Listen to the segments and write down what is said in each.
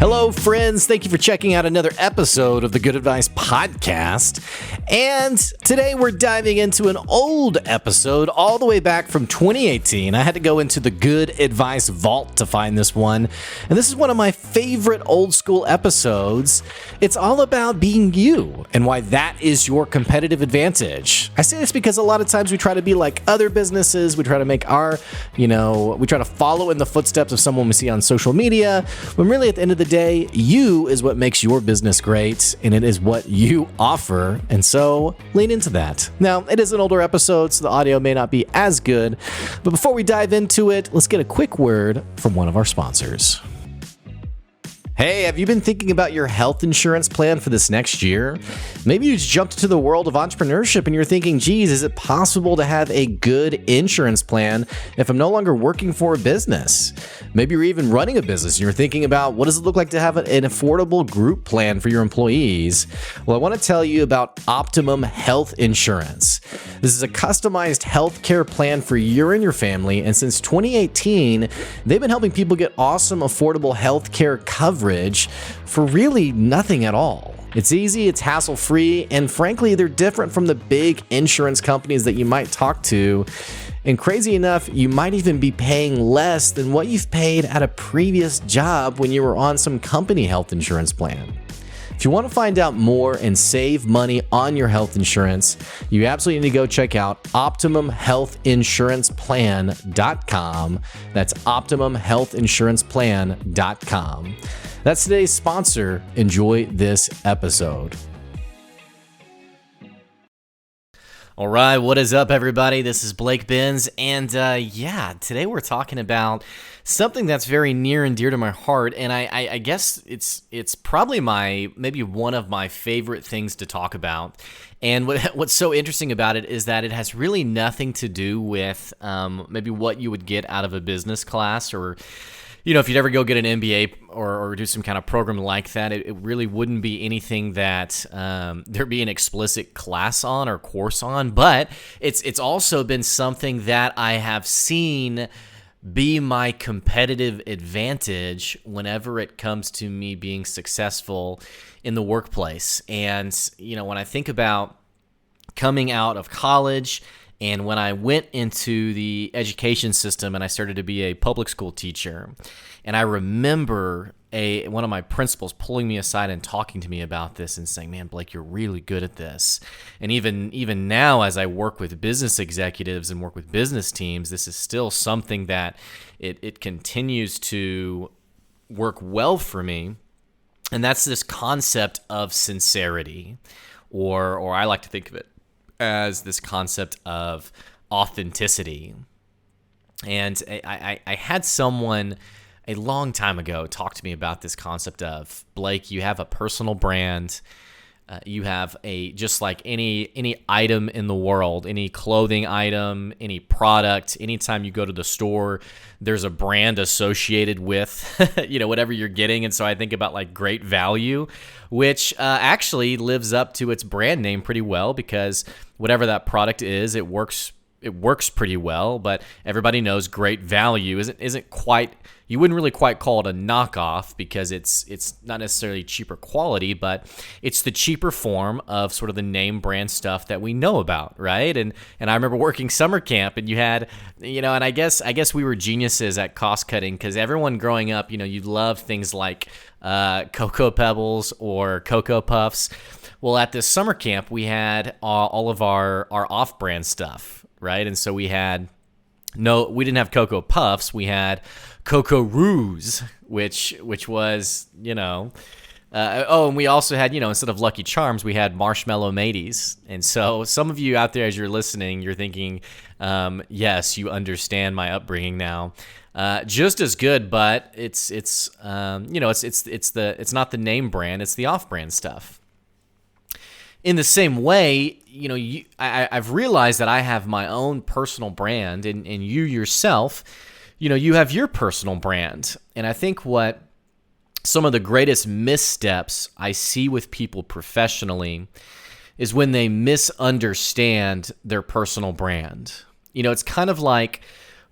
Hello, friends. Thank you for checking out another episode of the Good Advice Podcast. And today we're diving into an old episode all the way back from 2018. I had to go into the Good Advice Vault to find this one. And this is one of my favorite old school episodes. It's all about being you and why that is your competitive advantage. I say this because a lot of times we try to be like other businesses. We try to make we try to follow in the footsteps of someone we see on social media. When really at the end of the day, you is what makes your business great, and it is what you offer, and so lean into that. Now, it is an older episode, so the audio may not be as good, but before we dive into it, let's get a quick word from one of our sponsors. Hey, have you been thinking about your health insurance plan for this next year? Maybe you just jumped into the world of entrepreneurship and you're thinking, geez, is it possible to have a good insurance plan if I'm no longer working for a business? Maybe you're even running a business and you're thinking about what does it look like to have an affordable group plan for your employees? Well, I want to tell you about Optimum Health Insurance. This is a customized healthcare plan for you and your family, and since 2018, they've been helping people get awesome, affordable healthcare coverage for really nothing at all. It's easy, it's hassle-free, and frankly, they're different from the big insurance companies that you might talk to. And crazy enough, you might even be paying less than what you've paid at a previous job when you were on some company health insurance plan. If you want to find out more and save money on your health insurance, you absolutely need to go check out OptimumHealthInsurancePlan.com. That's OptimumHealthInsurancePlan.com. That's today's sponsor. Enjoy this episode. All right, what is up, everybody? This is Blake Benz, and today we're talking about something that's very near and dear to my heart, and I guess it's probably maybe one of my favorite things to talk about. And what's so interesting about it is that it has really nothing to do with maybe what you would get out of a business class, or if you'd ever go get an MBA or do some kind of program like that, it really wouldn't be anything that there'd be an explicit class on or course on. But it's also been something that I have seen be my competitive advantage whenever it comes to me being successful in the workplace. And, when I think about coming out of college and when I went into the education system and I started to be a public school teacher, and I remember one of my principals pulling me aside and talking to me about this and saying, man, Blake, you're really good at this. And even now, as I work with business executives and work with business teams, this is still something that it continues to work well for me. And that's this concept of sincerity, or I like to think of it as this concept of authenticity. And I had someone a long time ago talk to me about this concept of, Blake, you have a personal brand. You have just like any item in the world, any clothing item, any product, anytime you go to the store, there's a brand associated with, whatever you're getting. And so I think about like Great Value, which actually lives up to its brand name pretty well, because whatever that product is, it works pretty well, but everybody knows Great Value isn't quite, you wouldn't really quite call it a knockoff, because it's not necessarily cheaper quality, but it's the cheaper form of sort of the name brand stuff that we know about, right? And I remember working summer camp, and you had, and I guess we were geniuses at cost cutting, because everyone growing up, you loved things like Cocoa Pebbles or Cocoa Puffs. Well, at this summer camp, we had all of our off-brand stuff, right? And so we didn't have Cocoa Puffs. We had Cocoa Roos, which was, and we also had, instead of Lucky Charms, we had Marshmallow Mateys. And so some of you out there, as you're listening, you're thinking, yes, you understand my upbringing now. Just as good, but it's not the name brand, it's the off-brand stuff. In the same way, I've realized that I have my own personal brand, and you yourself, you have your personal brand. And I think what some of the greatest missteps I see with people professionally is when they misunderstand their personal brand. It's kind of like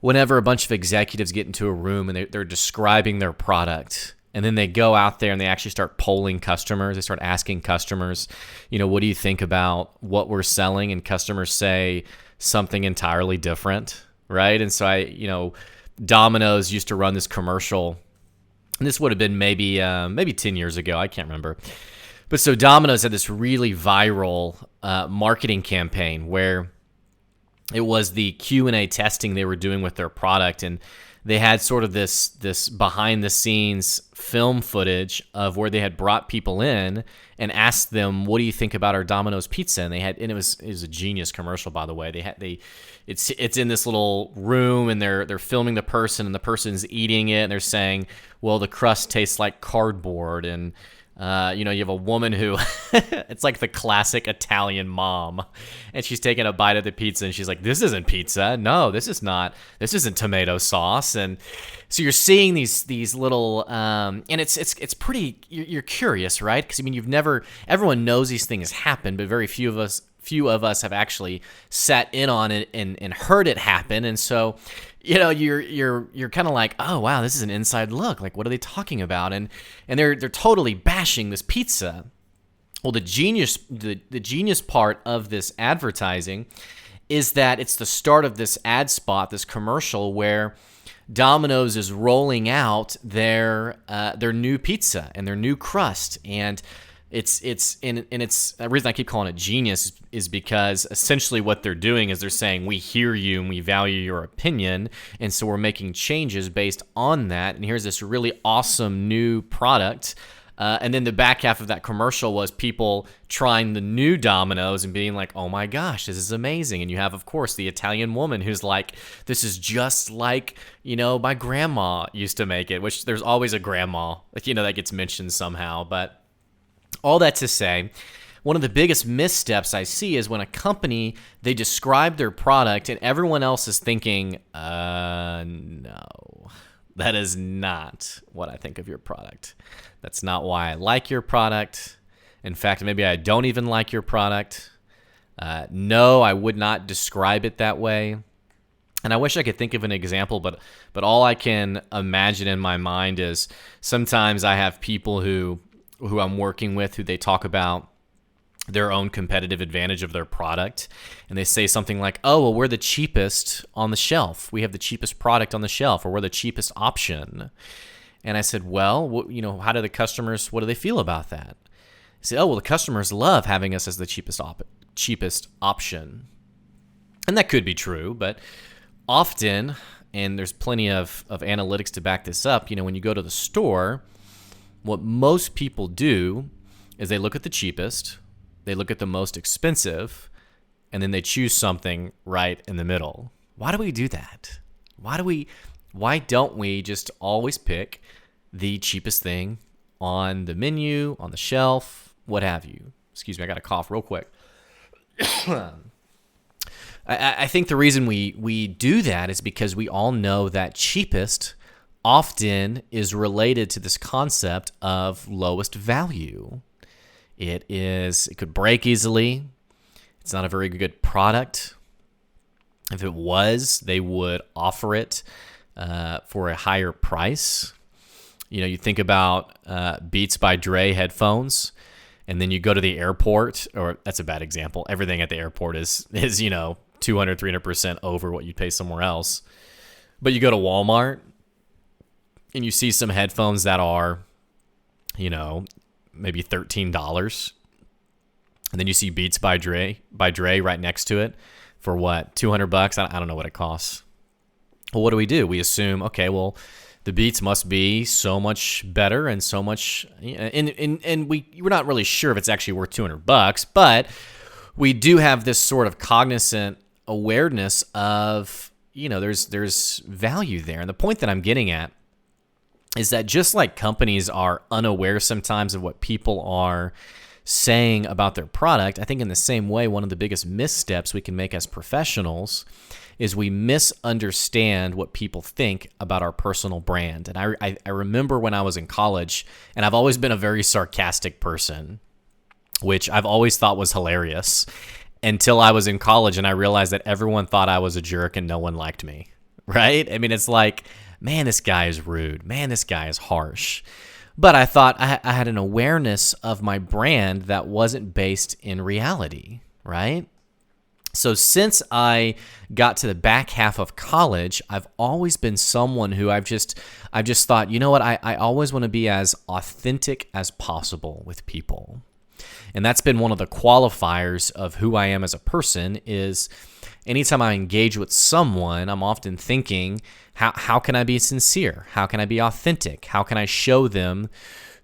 whenever a bunch of executives get into a room and they're describing their product, And then they go out there and they actually start polling customers. They start asking customers, what do you think about what we're selling? And customers say something entirely different, right? And so Domino's used to run this commercial. And this would have been maybe 10 years ago. I can't remember. But so Domino's had this really viral marketing campaign where it was the Q&A testing they were doing with their product, and they had sort of this behind the scenes film footage of where they had brought people in and asked them, "What do you think about our Domino's pizza?" And it was a genius commercial, by the way. It's in this little room, and they're filming the person, and the person's eating it, and they're saying, "Well, the crust tastes like cardboard," and you have a woman who it's like the classic Italian mom, and she's taking a bite of the pizza and she's like, "This isn't pizza. No, this isn't tomato sauce." And so you're seeing these little and it's pretty, you're curious, right? Because everyone knows these things happen, but very few of us have actually sat in on it and heard it happen. And so you're kind of like, oh wow, this is an inside look. Like, what are they talking about? And they're totally bashing this pizza. Well, the genius part of this advertising is that it's the start of this ad spot, this commercial where Domino's is rolling out their new pizza and their new crust. And it's the reason I keep calling it genius is because essentially what they're doing is they're saying, we hear you and we value your opinion, and so we're making changes based on that, and here's this really awesome new product. And then the back half of that commercial was people trying the new Domino's and being like, oh my gosh, this is amazing. And you have, of course, the Italian woman who's like, this is just like, my grandma used to make it, which there's always a grandma, that gets mentioned somehow. But all that to say, one of the biggest missteps I see is when a company, they describe their product and everyone else is thinking, no, that is not what I think of your product. That's not why I like your product. In fact, maybe I don't even like your product. No, I would not describe it that way. And I wish I could think of an example, but all I can imagine in my mind is sometimes I have people who I'm working with who they talk about their own competitive advantage of their product, and they say something like, oh, well, we're the cheapest on the shelf. We have the cheapest product on the shelf, or we're the cheapest option. And I said, well, how do the customers, what do they feel about that? He said, oh, well, the customers love having us as the cheapest option. And that could be true, but often, and there's plenty of analytics to back this up, when you go to the store, what most people do is they look at the cheapest, they look at the most expensive, and then they choose something right in the middle. Why do we do that? Why don't we just always pick the cheapest thing on the menu, on the shelf, what have you? Excuse me, I got to cough real quick. I think the reason we do that is because we all know that cheapest often is related to this concept of lowest value. It could break easily. It's not a very good product. If it was, they would offer it for a higher price. You think about Beats by Dre headphones, and then you go to the airport, or that's a bad example. Everything at the airport is 200, 300% over what you'd pay somewhere else. But you go to Walmart, and you see some headphones that are, maybe $13. And then you see Beats by Dre right next to it for what, $200? I don't know what it costs. Well, what do? We assume, okay, well, the Beats must be so much better and so much, and we're not really sure if it's actually worth $200, but we do have this sort of cognizant awareness of, there's value there. And the point that I'm getting at is that just like companies are unaware sometimes of what people are saying about their product, I think in the same way, one of the biggest missteps we can make as professionals is we misunderstand what people think about our personal brand. And I remember when I was in college, and I've always been a very sarcastic person, which I've always thought was hilarious, until I was in college and I realized that everyone thought I was a jerk and no one liked me, right? I mean, it's like, man, this guy is rude. Man, this guy is harsh. But I thought I had an awareness of my brand that wasn't based in reality, right? So since I got to the back half of college, I've always been someone who I've just thought, you know what, I always want to be as authentic as possible with people. And that's been one of the qualifiers of who I am as a person is anytime I engage with someone, I'm often thinking, how can I be sincere? How can I be authentic? How can I show them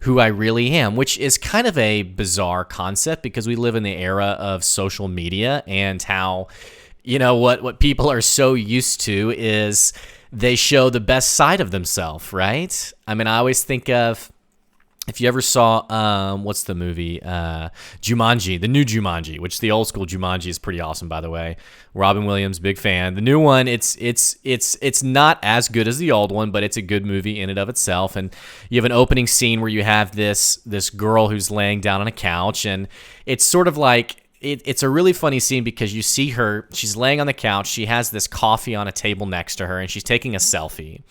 who I really am? Which is kind of a bizarre concept because we live in the era of social media and how, what people are so used to is they show the best side of themselves, right? I mean, I always think of, if you ever saw, what's the movie? Jumanji, the new Jumanji, which the old school Jumanji is pretty awesome, by the way. Robin Williams, big fan. The new one, it's not as good as the old one, but it's a good movie in and of itself. And you have an opening scene where you have this girl who's laying down on a couch, and it's sort of like, it's a really funny scene because you see her, she's laying on the couch, she has this coffee on a table next to her, and she's taking a selfie.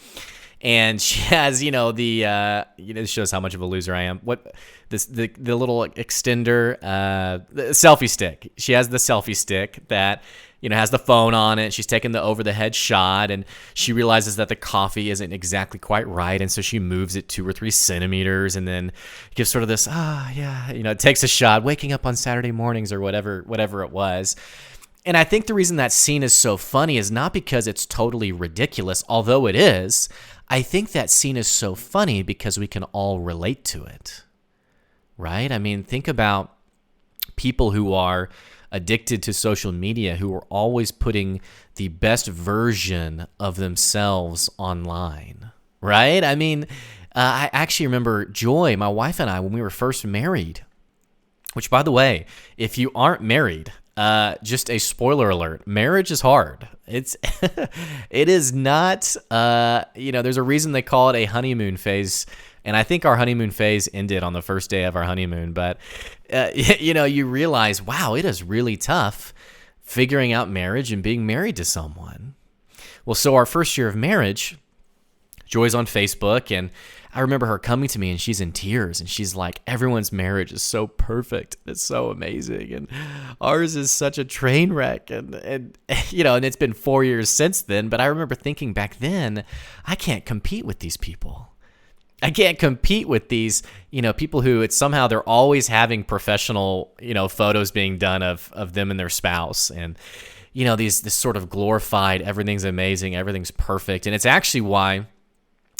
And she has, this shows how much of a loser I am. The little extender, the selfie stick. She has the selfie stick that, has the phone on it. She's taking the over the head shot, and she realizes that the coffee isn't exactly quite right, and so she moves it 2 or 3 centimeters, and then gives sort of this, it takes a shot, waking up on Saturday mornings or whatever it was. And I think the reason that scene is so funny is not because it's totally ridiculous, although it is. I think that scene is so funny because we can all relate to it, right? I mean, think about people who are addicted to social media, who are always putting the best version of themselves online, right? I mean, I actually remember Joy, my wife and I, when we were first married, which, by the way, if you aren't married, just a spoiler alert, marriage is hard. It is not, there's a reason they call it a honeymoon phase. And I think our honeymoon phase ended on the first day of our honeymoon. But, you realize, wow, it is really tough figuring out marriage and being married to someone. Well, so our first year of marriage, Joy's on Facebook, and I remember her coming to me, and she's in tears, and she's like, everyone's marriage is so perfect. It's so amazing, and ours is such a train wreck, and it's been 4 years since then, but I remember thinking back then, I can't compete with these people. I can't compete with these, people who somehow they're always having professional, photos being done of them and their spouse, and, this sort of glorified, everything's amazing, everything's perfect, and it's actually why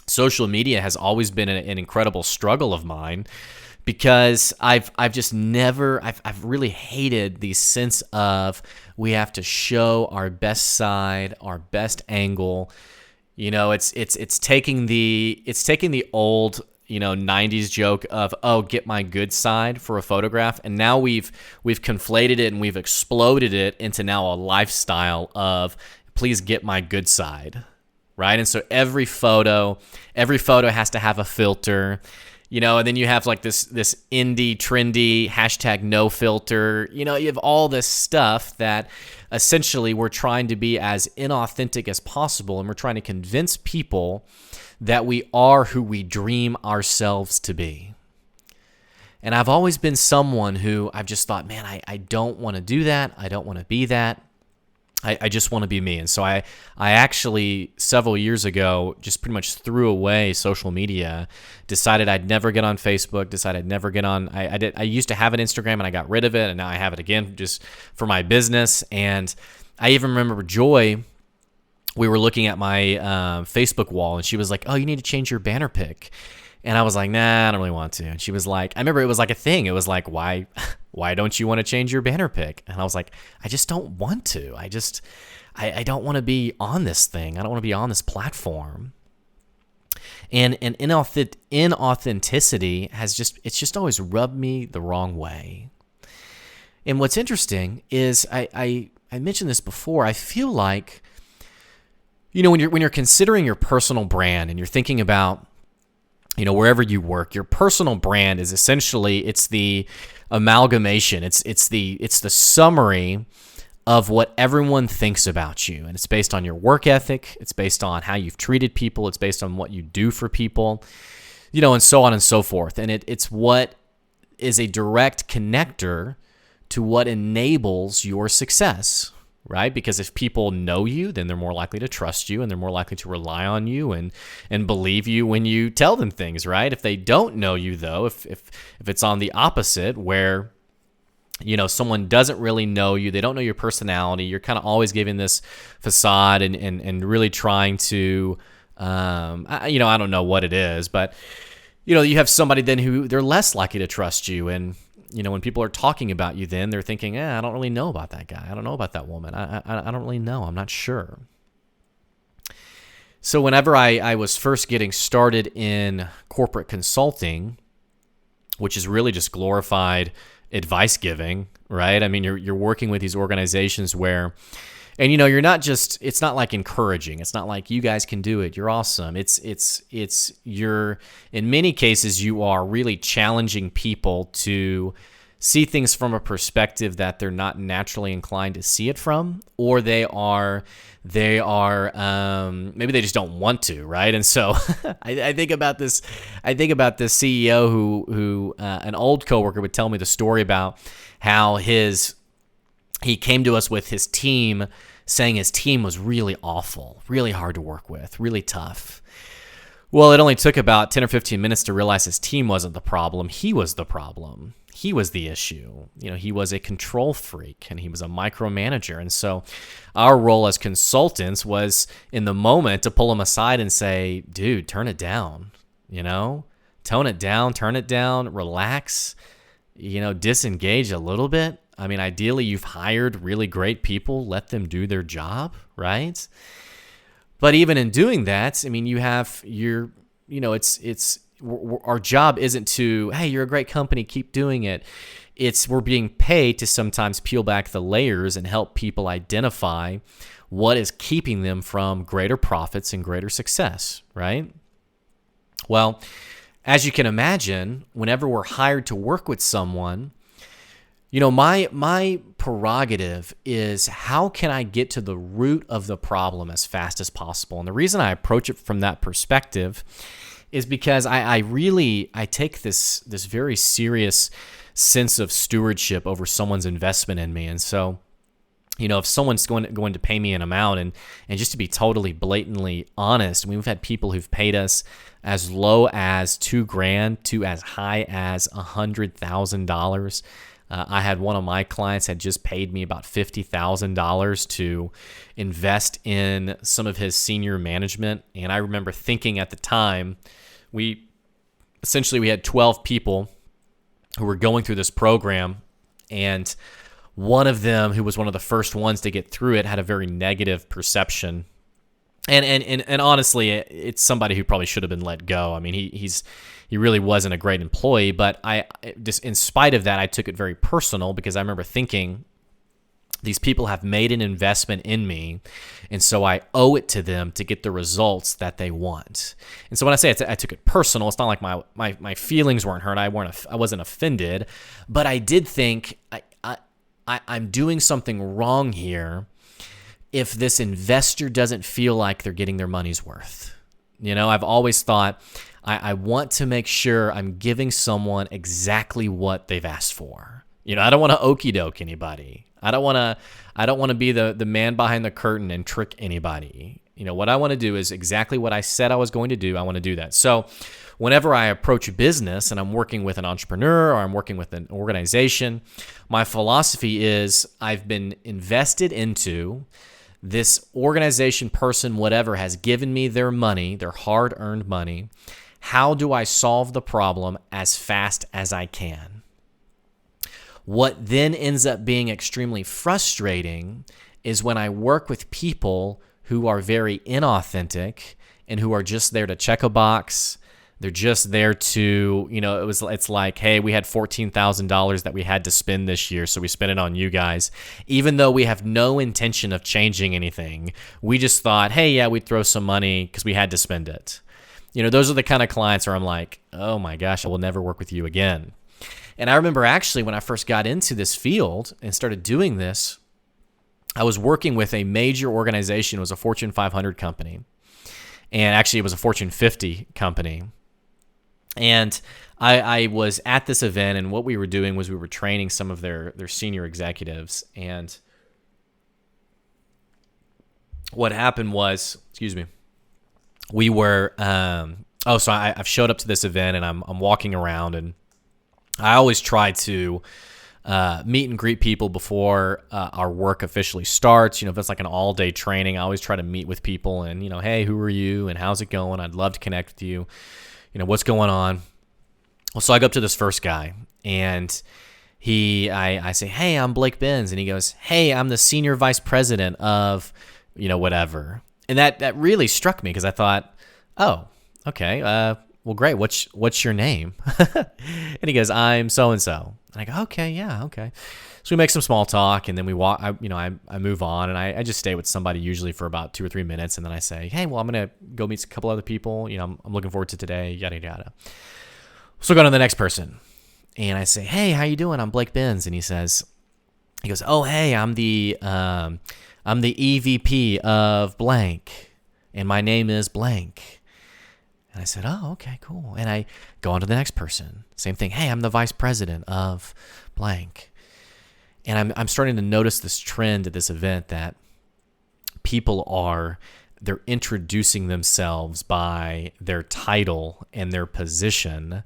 social media has always been an incredible struggle of mine, because I've really hated the sense of we have to show our best side, our best angle. It's taking the old 90s joke of, get my good side for a photograph, and now we've conflated it and we've exploded it into now a lifestyle of please get my good side. Right. And so every photo has to have a filter, and then you have like this indie trendy hashtag no filter, you have all this stuff that essentially we're trying to be as inauthentic as possible. And we're trying to convince people that we are who we dream ourselves to be. And I've always been someone who I've just thought, man, I don't want to do that. I don't want to be that. I just want to be me. And so I actually, several years ago, just pretty much threw away social media, decided I'd never get on Facebook, decided I'd never get on, I used to have an Instagram and I got rid of it, and now I have it again just for my business. And I even remember Joy, we were looking at my Facebook wall, and she was like, oh, you need to change your banner pic. And I was like, nah, I don't really want to. And she was like, I remember it was like a thing. It was like, why don't you want to change your banner pic? And I was like, I just don't want to. I don't want to be on this thing. I don't want to be on this platform. And inauthenticity it's just always rubbed me the wrong way. And what's interesting is I mentioned this before. I feel like, when you're considering your personal brand and you're thinking about, wherever you work, your personal brand is essentially, it's the amalgamation. It's the summary of what everyone thinks about you. And it's based on your work ethic. It's based on how you've treated people. It's based on what you do for people. and so on and so forth. And it's what is a direct connector to what enables your success, right? Because if people know you, then they're more likely to trust you, and they're more likely to rely on you and believe you when you tell them things, right? If they don't know you, though, if it's on the opposite, where someone doesn't really know you, they don't know your personality, you're kind of always giving this facade and really trying to, I don't know what it is, but you have somebody then who they're less likely to trust you. And when people are talking about you, then they're thinking, I don't really know about that guy. I don't know about that woman. I don't really know. I'm not sure. So whenever I was first getting started in corporate consulting, which is really just glorified advice giving, right? I mean, you're working with these organizations where, and you're not just, it's not like encouraging. It's not like you guys can do it, you're awesome. You're, in many cases, you are really challenging people to see things from a perspective that they're not naturally inclined to see it from, or they are maybe they just don't want to, right? And so I think about this CEO who an old coworker would tell me the story about how he came to us with his team, saying his team was really awful, really hard to work with, really tough. Well, it only took about 10 or 15 minutes to realize his team wasn't the problem. He was the problem. He was the issue. He was a control freak, and he was a micromanager. And so our role as consultants was, in the moment, to pull him aside and say, dude, turn it down, tone it down, turn it down, relax, disengage a little bit. I mean, ideally, you've hired really great people. Let them do their job, right? But even in doing that, I mean, our job isn't to, hey, you're a great company, keep doing it. We're being paid to sometimes peel back the layers and help people identify what is keeping them from greater profits and greater success, right? Well, as you can imagine, whenever we're hired to work with someone, my prerogative is, how can I get to the root of the problem as fast as possible? And the reason I approach it from that perspective is because I take this very serious sense of stewardship over someone's investment in me. And so, if someone's going to pay me an amount, and just to be totally blatantly honest, I mean, we've had people who've paid us as low as $2,000 to as high as $100,000. I had one of my clients had just paid me about $50,000 to invest in some of his senior management. And I remember thinking at the time, we had 12 people who were going through this program, and one of them, who was one of the first ones to get through it, had a very negative perception. And honestly, it's somebody who probably should have been let go. I mean, he really wasn't a great employee, but I just, in spite of that, I took it very personal, because I remember thinking, these people have made an investment in me, and so I owe it to them to get the results that they want. And so when I say I took it personal, it's not like my feelings weren't hurt. I wasn't offended, but I did think I'm doing something wrong here if this investor doesn't feel like they're getting their money's worth. I've always thought, I want to make sure I'm giving someone exactly what they've asked for. I don't want to okie doke anybody. I don't want to be the man behind the curtain and trick anybody. What I want to do is exactly what I said I was going to do. I want to do that. So whenever I approach business and I'm working with an entrepreneur or I'm working with an organization, my philosophy is, I've been invested into this organization, person, whatever, has given me their money, their hard-earned money. How do I solve the problem as fast as I can? What then ends up being extremely frustrating is when I work with people who are very inauthentic and who are just there to check a box. They're just there to, it's like, hey, we had $14,000 that we had to spend this year, so we spent it on you guys. Even though we have no intention of changing anything, we just thought, hey, yeah, we'd throw some money because we had to spend it. Those are the kind of clients where I'm like, oh my gosh, I will never work with you again. And I remember actually when I first got into this field and started doing this, I was working with a major organization. It was a Fortune 500 company. And actually it was a Fortune 50 company. And I was at this event, and what we were doing was we were training some of their senior executives. And what happened was, excuse me, we were, so I've showed up to this event, and I'm walking around, and I always try to meet and greet people before our work officially starts. If it's like an all-day training, I always try to meet with people and, hey, who are you and how's it going? I'd love to connect with you. What's going on? Well, so I go up to this first guy, and I say, hey, I'm Blake Benz. And he goes, hey, I'm the senior vice president of, whatever. And that really struck me because I thought, oh, okay, well, great. What's your name? And he goes, I'm so-and-so. And I go, okay, yeah, okay. So we make some small talk, and then we walk. I move on, and I just stay with somebody usually for about 2 or 3 minutes, and then I say, hey, well, I'm gonna go meet a couple other people. I'm looking forward to today. Yada yada. So I go to the next person, and I say, hey, how you doing? I'm Blake Benz, and he goes, oh, hey, I'm the EVP of blank, and my name is blank. And I said, oh, okay, cool. And I go on to the next person. Same thing. Hey, I'm the vice president of blank. And I'm starting to notice this trend at this event that they're introducing themselves by their title and their position.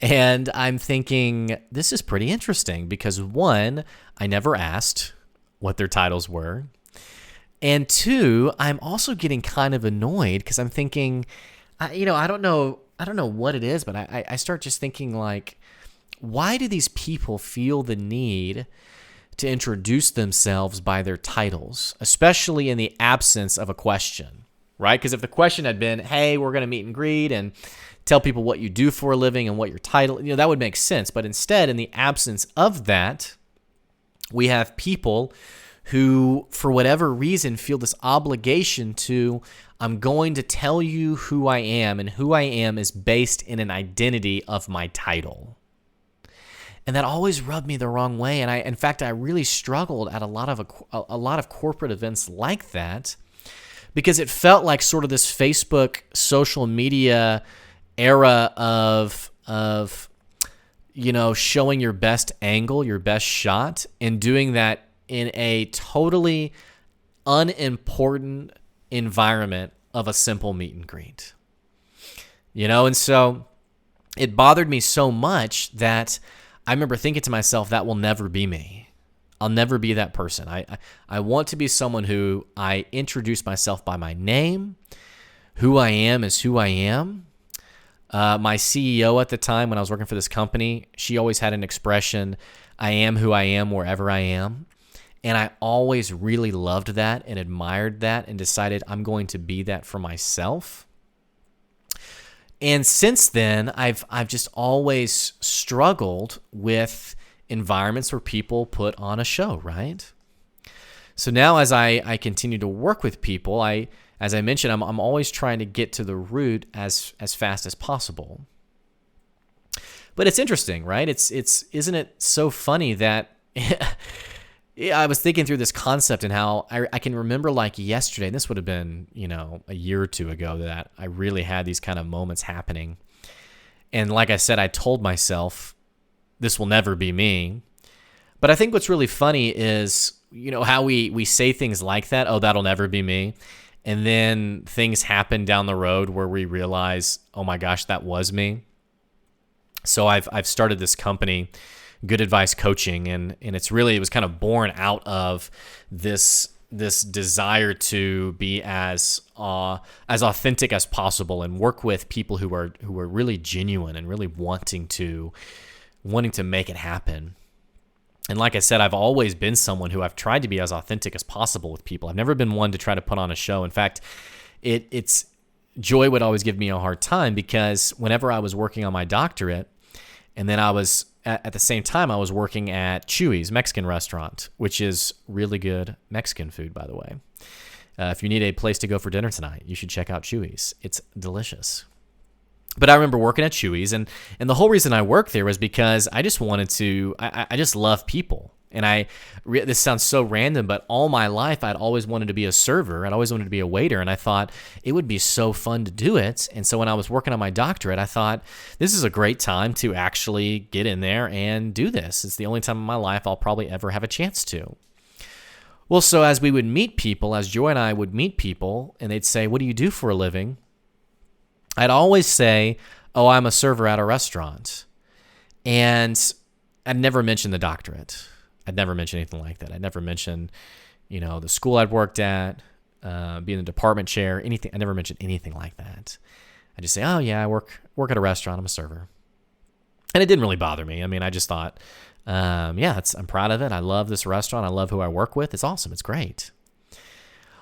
And I'm thinking, this is pretty interesting because, one, I never asked what their titles were. And two, I'm also getting kind of annoyed because I'm thinking, I don't know what it is, but I start just thinking like, why do these people feel the need to introduce themselves by their titles, especially in the absence of a question, right? Because if the question had been, hey, we're going to meet and greet and tell people what you do for a living and what your title, that would make sense. But instead, in the absence of that, we have people who, for whatever reason, feel this obligation to, I'm going to tell you who I am, and who I am is based in an identity of my title. And that always rubbed me the wrong way. And in fact, I really struggled at a lot of corporate events like that, because it felt like sort of this Facebook social media era of showing your best angle, your best shot, and doing that in a totally unimportant environment of a simple meet and greet. And so it bothered me so much that I remember thinking to myself, that will never be me. I'll never be that person. I want to be someone who I introduce myself by my name. Who I am is who I am. My CEO at the time when I was working for this company, she always had an expression, I am who I am wherever I am. And I always really loved that and admired that and decided I'm going to be that for myself. And since then, I've just always struggled with environments where people put on a show, right? So now as I continue to work with people, as I mentioned, I'm always trying to get to the root as fast as possible. But it's interesting, right? Isn't it so funny that I was thinking through this concept and how I can remember like yesterday, and this would have been, a year or two ago, that I really had these kind of moments happening. And like I said, I told myself, this will never be me. But I think what's really funny is, how we say things like that, oh, that'll never be me. And then things happen down the road where we realize, oh my gosh, that was me. So I've started this company, Good Advice Coaching, and it was kind of born out of this desire to be as authentic as possible and work with people who are really genuine and really wanting to make it happen. And like I said, I've always been someone who I've tried to be as authentic as possible with people. I've never been one to try to put on a show. In fact, Joy would always give me a hard time because whenever I was working on my doctorate, and then I was at the same time I was working at Chewy's Mexican restaurant, which is really good Mexican food, by the way. If you need a place to go for dinner tonight, you should check out Chewy's. It's delicious. But I remember working at Chewy's, and the whole reason I worked there was because I just wanted to, I just love people. And this sounds so random, but all my life I'd always wanted to be a server. I'd always wanted to be a waiter, and I thought it would be so fun to do it. And so when I was working on my doctorate, I thought this is a great time to actually get in there and do this. It's the only time in my life I'll probably ever have a chance to. Well, so as we would meet people, as Joy and I would meet people, and they'd say, "What do you do for a living?" I'd always say, "Oh, I'm a server at a restaurant." And I'd never mention the doctorate. I'd never mention anything like that. I'd never mention, the school I'd worked at, being the department chair, anything. I never mentioned anything like that. I just say, "Oh yeah, I work at a restaurant. I'm a server," and it didn't really bother me. I mean, I just thought, I'm proud of it. I love this restaurant. I love who I work with. It's awesome. It's great.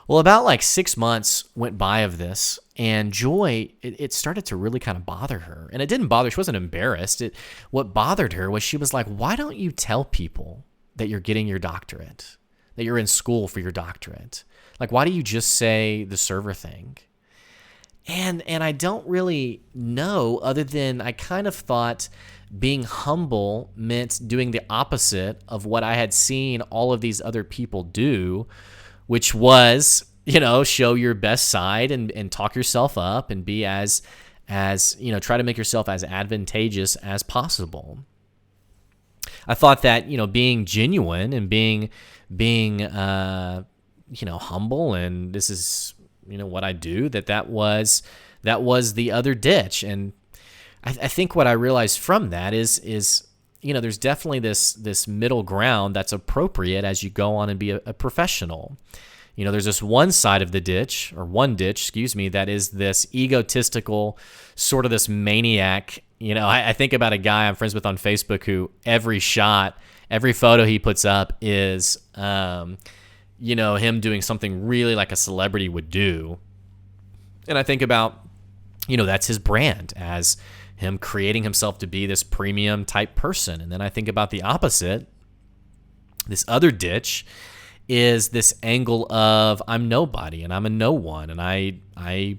Well, about like 6 months went by of this, and Joy, it started to really kind of bother her. And it didn't bother her. She wasn't embarrassed. What bothered her was she was like, "Why don't you tell people that you're getting your doctorate, that you're in school for your doctorate? Like, why do you just say the server thing?" And I don't really know, other than I kind of thought being humble meant doing the opposite of what I had seen all of these other people do, which was, show your best side and talk yourself up and be as try to make yourself as advantageous as possible. I thought that, being genuine and being humble, and this is, what I do, that was the other ditch. And I think what I realized from that is there's definitely this middle ground that's appropriate as you go on and be a professional. There's this one side of the ditch, or one ditch, excuse me, that is this egotistical, sort of this maniac. I think about a guy I'm friends with on Facebook who every photo he puts up is, him doing something really like a celebrity would do. And I think about, that's his brand, as him creating himself to be this premium type person. And then I think about the opposite. This other ditch is this angle of I'm nobody and I'm a no one, and I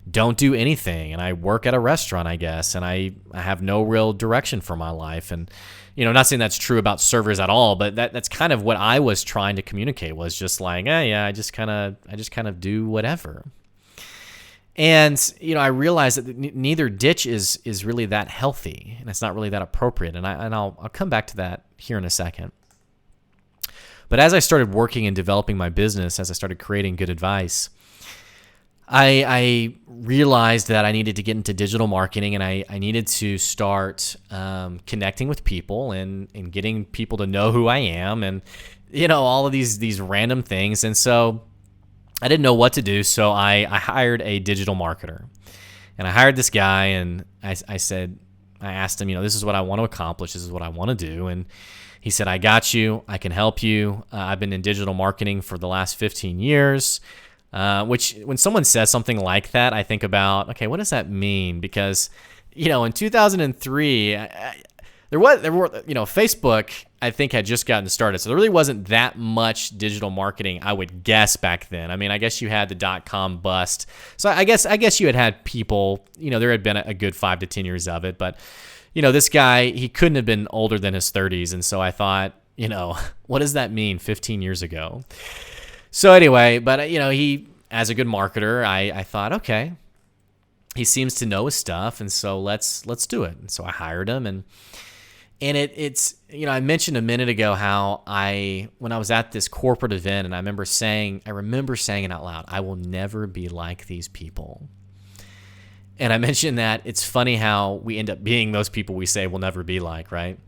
don't do anything, and I work at a restaurant, I guess, and I have no real direction for my life. And not saying that's true about servers at all, but that's kind of what I was trying to communicate, was just like, I just kind of do whatever. And I realized that neither ditch is really that healthy, and it's not really that appropriate. And I'll come back to that here in a second. But as I started working and developing my business, as I started creating good advice, I realized that I needed to get into digital marketing, and I needed to start connecting with people and getting people to know who I am, and all of these random things. And so I didn't know what to do, so I hired a digital marketer. And I hired this guy, and I asked him, this is what I want to accomplish, this is what I want to do. And he said, "I got you, I can help you. I've been in digital marketing for the last 15 years. Which, when someone says something like that, I think about, okay, what does that mean? Because, in 2003, there were, Facebook, I think, had just gotten started. So there really wasn't that much digital marketing, I would guess, back then. I mean, I guess you had the .com bust. So I guess you had people, there had been a good 5 to 10 years of it. But, this guy, he couldn't have been older than his 30s. And so I thought, what does that mean 15 years ago? So anyway, but he, as a good marketer, I thought, okay, he seems to know his stuff, and so let's do it. And so I hired him, and it's I mentioned a minute ago how when I was at this corporate event, and I remember saying it out loud, "I will never be like these people." And I mentioned that it's funny how we end up being those people we say we'll never be like, right?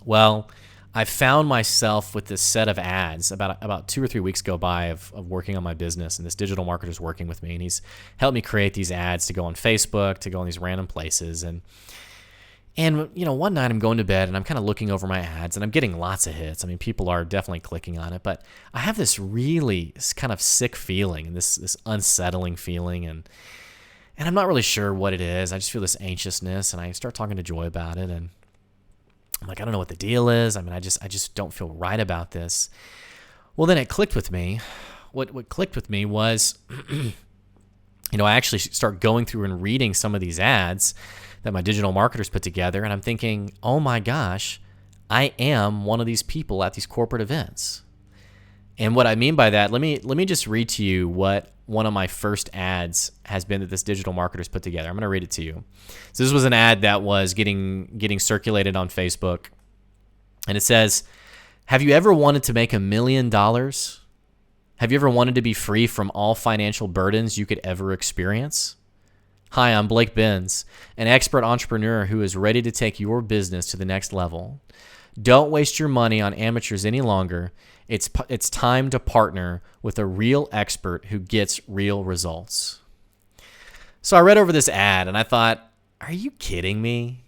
Well, I found myself with this set of ads about 2 or 3 weeks go by of working on my business, and this digital marketer's working with me, and he's helped me create these ads to go on Facebook, to go on these random places. And one night I'm going to bed, and I'm kind of looking over my ads, and I'm getting lots of hits. I mean, people are definitely clicking on it, but I have this kind of sick feeling, and this unsettling feeling, and I'm not really sure what it is. I just feel this anxiousness, and I start talking to Joy about it, and I'm like, I don't know what the deal is. I mean, I just don't feel right about this. Well, then it clicked with me. What clicked with me was, I actually start going through and reading some of these ads that my digital marketers put together, and I'm thinking, oh my gosh, I am one of these people at these corporate events. And what I mean by that, let me just read to you what one of my first ads has been that this digital marketer's put together. I'm going to read it to you. So this was an ad that was getting circulated on Facebook. And it says, "Have you ever wanted to make $1 million? Have you ever wanted to be free from all financial burdens you could ever experience? Hi, I'm Blake Benz, an expert entrepreneur who is ready to take your business to the next level. Don't waste your money on amateurs any longer. It's time to partner with a real expert who gets real results." So I read over this ad and I thought, are you kidding me?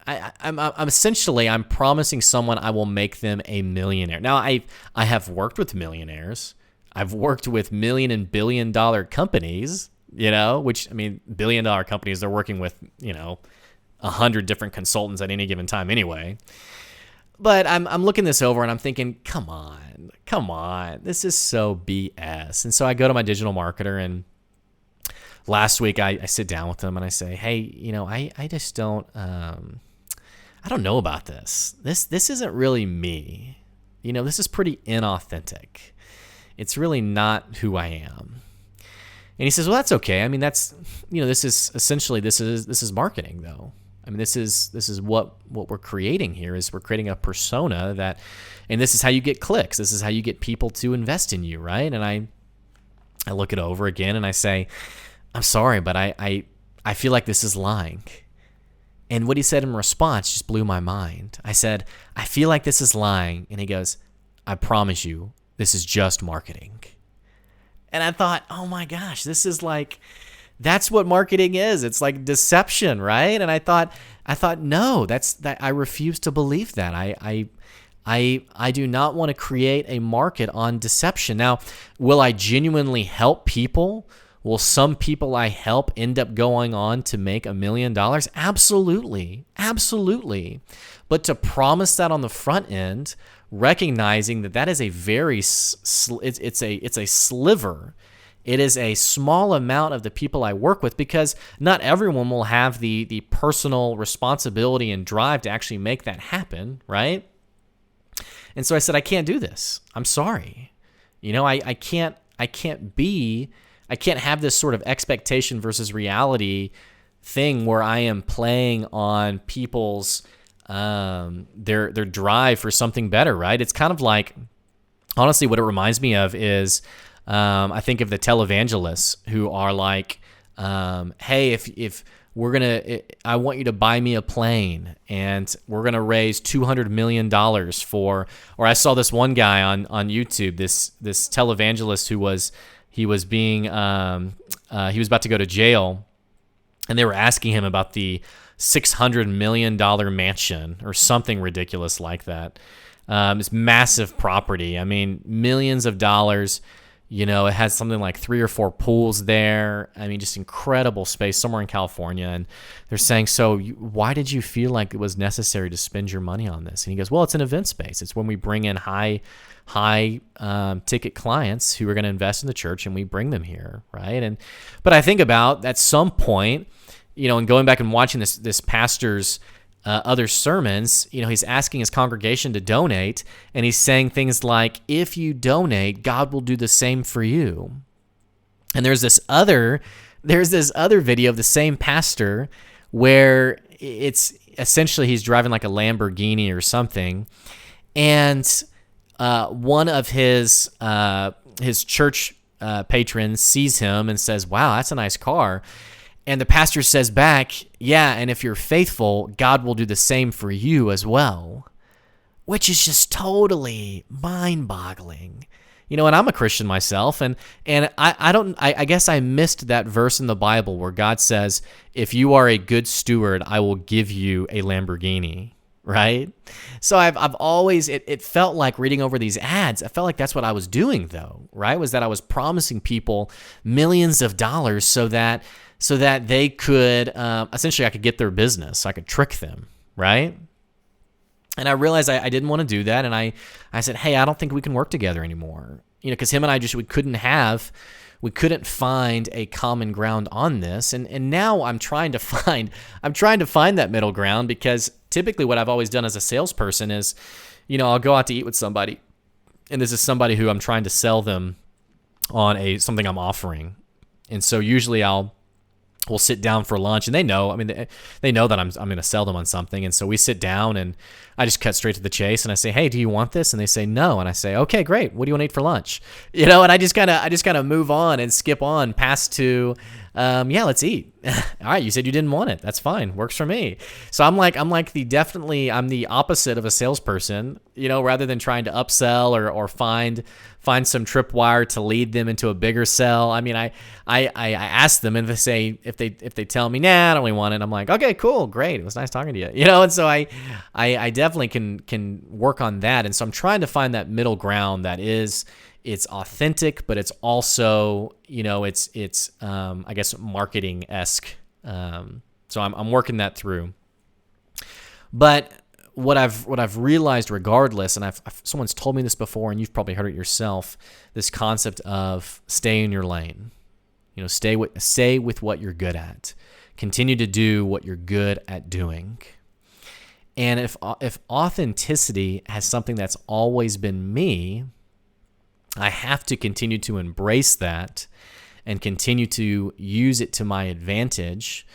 I'm essentially promising someone I will make them a millionaire. Now I have worked with millionaires. I've worked with million and billion dollar companies, which, billion dollar companies, they're working with, 100 different consultants at any given time anyway. But I'm looking this over and I'm thinking, come on, this is so BS. And so I go to my digital marketer, and last week I sit down with them and I say, hey, I just don't, I don't know about this. This isn't really me. This is pretty inauthentic. It's really not who I am. And he says, well, that's okay. This is marketing though. This is what we're creating here is we're creating a persona and this is how you get clicks. This is how you get people to invest in you, right? And I look it over again and I say, I'm sorry, but I feel like this is lying. And what he said in response just blew my mind. I said, I feel like this is lying. And he goes, I promise you, this is just marketing. And I thought, oh my gosh, this is like, that's what marketing is. It's like deception, right? And I thought, no, I refuse to believe that. I do not want to create a market on deception. Now, will I genuinely help people? Will some people I help end up going on to make $1 million? Absolutely. Absolutely. But to promise that on the front end, recognizing that is a very, it's a sliver. It is a small amount of the people I work with, because not everyone will have the personal responsibility and drive to actually make that happen, right? And so I said, I can't do this. I'm sorry. I can't have this sort of expectation versus reality thing where I am playing on people's their drive for something better, right? It's kind of like, honestly, what it reminds me of is I think of the televangelists who are like, hey, if we're gonna, I want you to buy me a plane, and we're gonna raise $200 million for. Or I saw this one guy on YouTube, this televangelist who was he was about to go to jail, and they were asking him about the $600 million mansion or something ridiculous like that. This massive property. Millions of dollars. It has something like 3 or 4 pools there. Just incredible space somewhere in California. And they're saying, so why did you feel like it was necessary to spend your money on this? And he goes, well, it's an event space. It's when we bring in high ticket clients who are going to invest in the church, and we bring them here, right? But I think about at some point, and going back and watching this pastor's other sermons, he's asking his congregation to donate, and he's saying things like, if you donate, God will do the same for you. And there's this other video of the same pastor where it's essentially he's driving like a Lamborghini or something, and one of his church patrons sees him and says, wow, that's a nice car. And the pastor says back, yeah, and if you're faithful, God will do the same for you as well, which is just totally mind-boggling. And I'm a Christian myself, and I guess I missed that verse in the Bible where God says, if you are a good steward, I will give you a Lamborghini, right? So I've always, it felt like reading over these ads, I felt like that's what I was doing though, right? Was that I was promising people millions of dollars so that they could, essentially I could get their business. I could trick them, right? And I realized I didn't want to do that. And I said, hey, I don't think we can work together anymore. Because him and I we couldn't find a common ground on this. And now I'm trying to find that middle ground, because typically what I've always done as a salesperson is, I'll go out to eat with somebody, and this is somebody who I'm trying to sell them on something I'm offering. And so usually we'll sit down for lunch, and they know that I'm going to sell them on something. And so we sit down, and I just cut straight to the chase, and I say, "Hey, do you want this?" And they say no. And I say, "Okay, great. What do you want to eat for lunch?" And I just kind of move on and skip on past to, let's eat. All right, you said you didn't want it. That's fine. Works for me. So I'm the opposite of a salesperson, rather than trying to upsell or find some tripwire to lead them into a bigger sell. I mean, I ask them, and if they tell me, nah, I don't really want it, I'm like, okay, cool, great. It was nice talking to you. And so I definitely can work on that. And so I'm trying to find that middle ground that it's authentic, but it's also, it's I guess marketing-esque. So I'm working that through. But what I've realized, regardless, and someone's told me this before, and you've probably heard it yourself, this concept of stay in your lane. Stay with what you're good at. Continue to do what you're good at doing. And if authenticity has something that's always been me, I have to continue to embrace that and continue to use it to my advantage,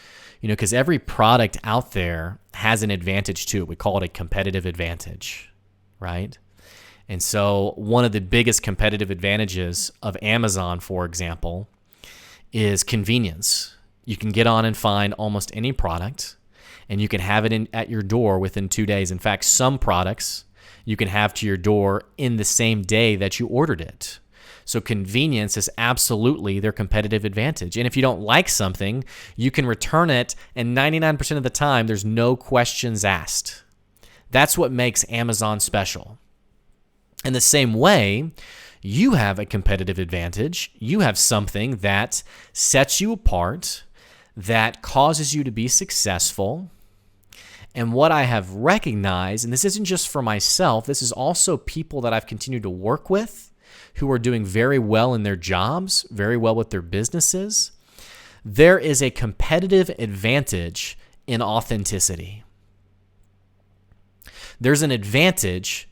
because every product out there has an advantage to it. We call it a competitive advantage, right? And so one of the biggest competitive advantages of Amazon, for example, is convenience. You can get on and find almost any product, and you can have it at your door within 2 days. In fact, some products you can have to your door in the same day that you ordered it. So convenience is absolutely their competitive advantage. And if you don't like something, you can return it, and 99% of the time, there's no questions asked. That's what makes Amazon special. In the same way, you have a competitive advantage. You have something that sets you apart, that causes you to be successful. And what I have recognized, and this isn't just for myself, this is also people that I've continued to work with who are doing very well in their jobs, very well with their businesses. There is a competitive advantage in authenticity. There's an advantage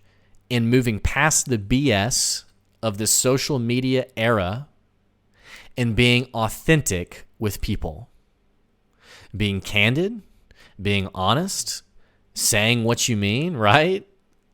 in moving past the BS of the social media era and being authentic with people. Being candid, being honest, saying what you mean, right?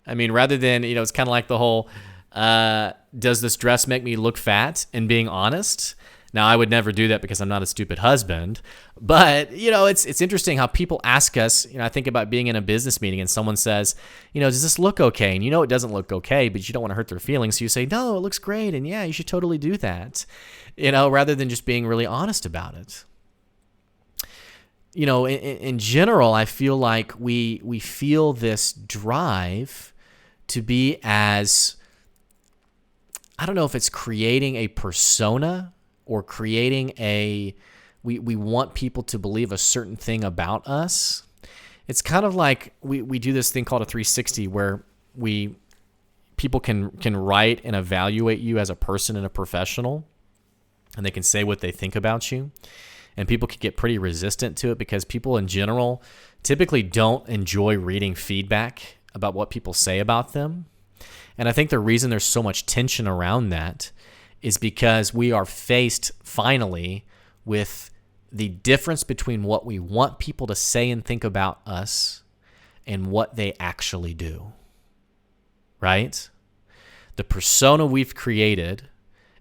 I mean, rather than, it's kind of like the whole, does this dress make me look fat? And being honest. Now, I would never do that because I'm not a stupid husband. But, it's interesting how people ask us, I think about being in a business meeting and someone says, does this look okay? And it doesn't look okay, but you don't want to hurt their feelings. So you say, no, it looks great. And yeah, you should totally do that, rather than just being really honest about it. In general, I feel like we feel this drive to be as, I don't know if it's creating a persona or creating we want people to believe a certain thing about us. It's kind of like we do this thing called a 360 where people can write and evaluate you as a person and a professional, and they can say what they think about you. And people can get pretty resistant to it because people in general typically don't enjoy reading feedback about what people say about them. And I think the reason there's so much tension around that is because we are faced finally with the difference between what we want people to say and think about us and what they actually do, right? The persona we've created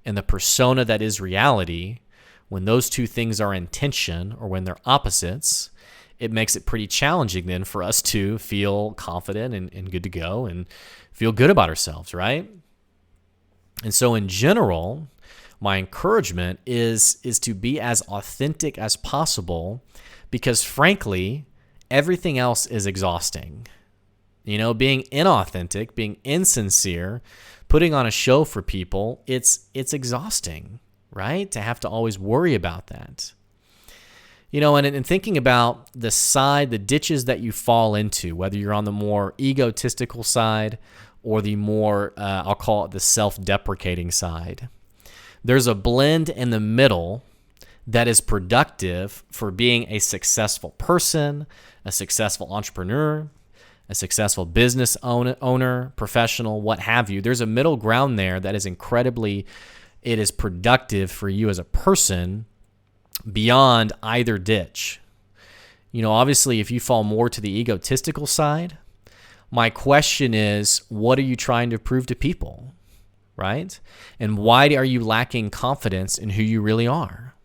and the persona that is reality, when those two things are in tension or when they're opposites, it makes it pretty challenging then for us to feel confident and good to go and feel good about ourselves, right? And so in general, my encouragement is to be as authentic as possible because frankly, everything else is exhausting. Being inauthentic, being insincere, putting on a show for people, it's exhausting, right? To have to always worry about that. And in thinking about the ditches that you fall into, whether you're on the more egotistical side or the more, I'll call it the self-deprecating side, there's a blend in the middle that is productive for being a successful person, a successful entrepreneur, a successful business owner, professional, what have you. There's a middle ground there that is it is productive for you as a person beyond either ditch. Obviously, if you fall more to the egotistical side, my question is, what are you trying to prove to people, right? And why are you lacking confidence in who you really are?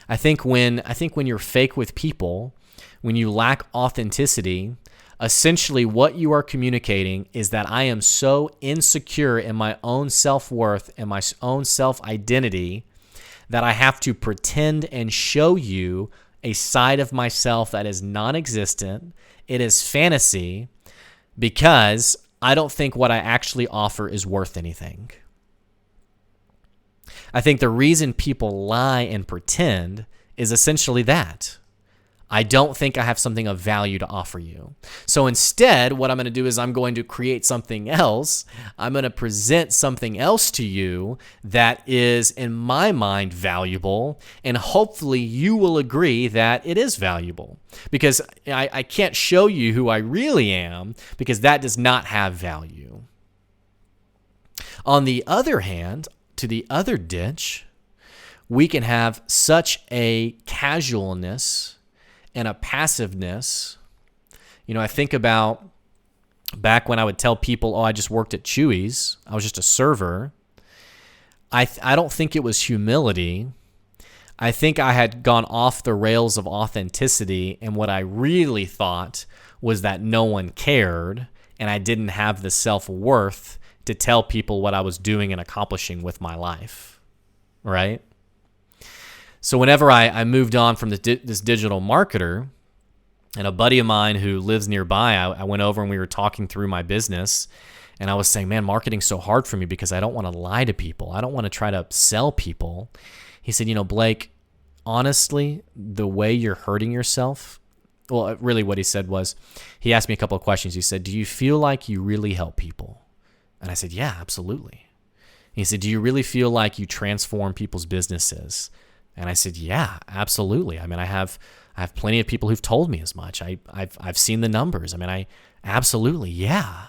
I think when you're fake with people, when you lack authenticity, essentially what you are communicating is that I am so insecure in my own self-worth and my own self-identity that I have to pretend and show you a side of myself that is non-existent. It is fantasy because I don't think what I actually offer is worth anything. I think the reason people lie and pretend is essentially that. I don't think I have something of value to offer you. So instead, what I'm going to do is I'm going to create something else. I'm going to present something else to you that is, in my mind, valuable. And hopefully you will agree that it is valuable. Because I can't show you who I really am because that does not have value. On the other hand, to the other ditch, we can have such a casualness and a passiveness. I think about back when I would tell people, I just worked at Chewy's. I was just a server. I don't think it was humility. I think I had gone off the rails of authenticity, and what I really thought was that no one cared, and I didn't have the self-worth to tell people what I was doing and accomplishing with my life, right? So whenever I moved on from this digital marketer, and a buddy of mine who lives nearby, I went over and we were talking through my business, and I was saying, man, marketing's so hard for me because I don't want to lie to people. I don't want to try to sell people. He said, Blake, honestly, the way you're hurting yourself, well, really what he said was, he asked me a couple of questions. He said, do you feel like you really help people? And I said, yeah, absolutely. He said, do you really feel like you transform people's businesses? And I said, yeah, absolutely. I mean, I have plenty of people who've told me as much. I've seen the numbers. I mean, I absolutely, yeah.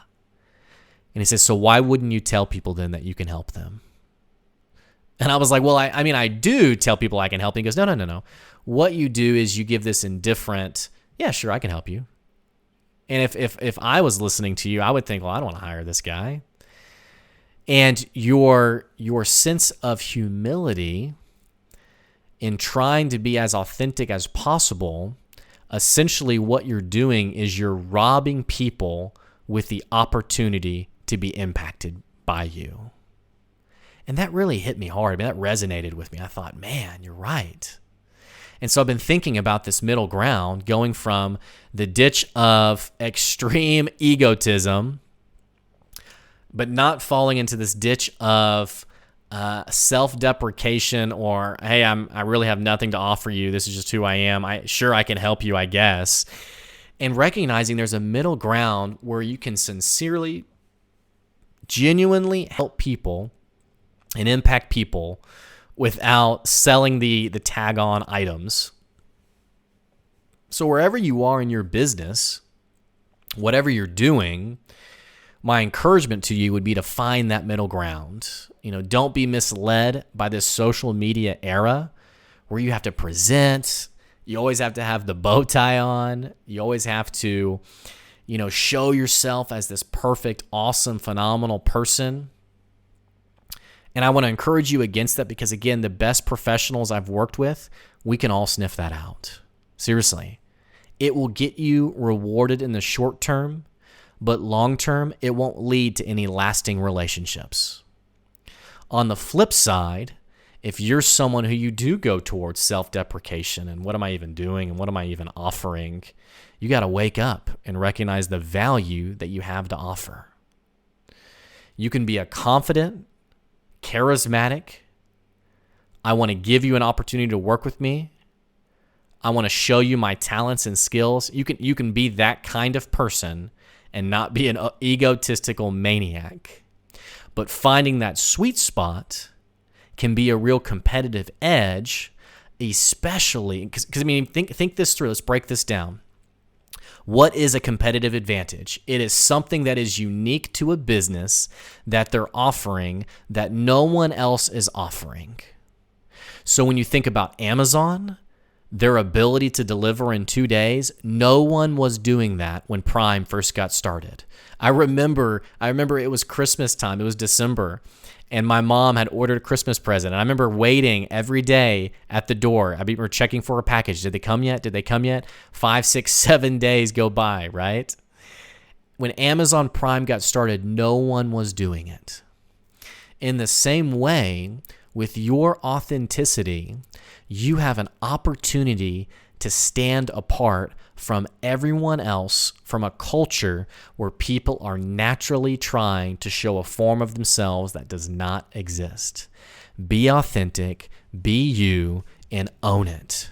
And he says, so why wouldn't you tell people then that you can help them? And I was like, well, I do tell people I can help. And he goes, no. What you do is you give this indifferent, yeah, sure, I can help you. And if I was listening to you, I would think, well, I don't want to hire this guy. And your sense of humility in trying to be as authentic as possible, essentially what you're doing is you're robbing people with the opportunity to be impacted by you. And that really hit me hard. I mean, that resonated with me. I thought, man, you're right. And so I've been thinking about this middle ground, going from the ditch of extreme egotism, but not falling into this ditch of self-deprecation or, hey, I really have nothing to offer you. This is just who I am. I can help you, I guess. And recognizing there's a middle ground where you can sincerely, genuinely help people and impact people without selling the tag-on items. So wherever you are in your business, whatever you're doing, my encouragement to you would be to find that middle ground. Don't be misled by this social media era where you have to present. You always have to have the bow tie on. You always have to, show yourself as this perfect, awesome, phenomenal person. And I want to encourage you against that because, again, the best professionals I've worked with, we can all sniff that out. Seriously. It will get you rewarded in the short term, but long term, it won't lead to any lasting relationships. On the flip side, if you're someone who you do go towards self-deprecation and what am I even doing and what am I even offering, you got to wake up and recognize the value that you have to offer. You can be a confident, charismatic, I want to give you an opportunity to work with me. I want to show you my talents and skills. You can be that kind of person and not be an egotistical maniac. But finding that sweet spot can be a real competitive edge, especially because think this through. Let's break this down. What is a competitive advantage? It is something that is unique to a business that they're offering that no one else is offering. So when you think about Amazon, their ability to deliver in 2 days, no one was doing that when Prime first got started. I remember it was Christmas time. It was December, and my mom had ordered a Christmas present. And I remember waiting every day at the door. I remember checking for a package. Did they come yet? Did they come yet? 5, 6, 7 days go by, right? When Amazon Prime got started, no one was doing it. In the same way, with your authenticity, you have an opportunity to stand apart from everyone else, from a culture where people are naturally trying to show a form of themselves that does not exist. Be authentic, be you, and own it.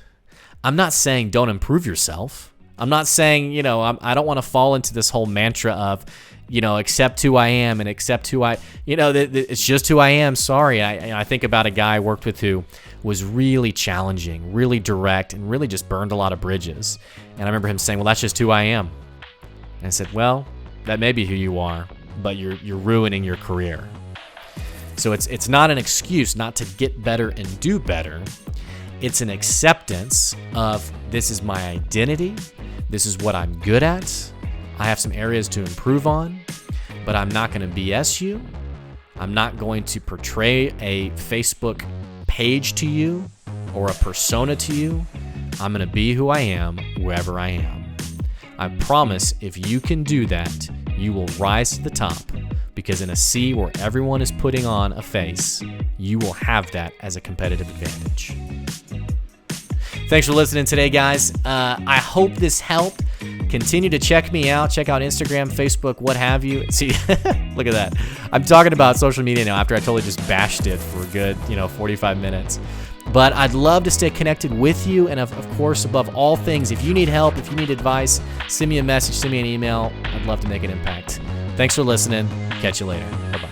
I'm not saying don't improve yourself. I'm not saying, I don't want to fall into this whole mantra of, accept who I am and accept who it's just who I am. Sorry. I think about a guy I worked with who was really challenging, really direct, and really just burned a lot of bridges. And I remember him saying, well, that's just who I am. And I said, well, that may be who you are, but you're ruining your career. So it's not an excuse not to get better and do better. It's an acceptance of this is my identity. This is what I'm good at. I have some areas to improve on, but I'm not going to BS you. I'm not going to portray a Facebook page to you or a persona to you. I'm going to be who I am wherever I am. I promise if you can do that, you will rise to the top, because in a sea where everyone is putting on a face, you will have that as a competitive advantage. Thanks for listening today, guys. I hope this helped. Continue to check me out. Check out Instagram, Facebook, what have you. See, look at that. I'm talking about social media now after I totally just bashed it for a good, 45 minutes. But I'd love to stay connected with you. And of course, above all things, if you need help, if you need advice, send me a message, send me an email. I'd love to make an impact. Thanks for listening. Catch you later. Bye-bye.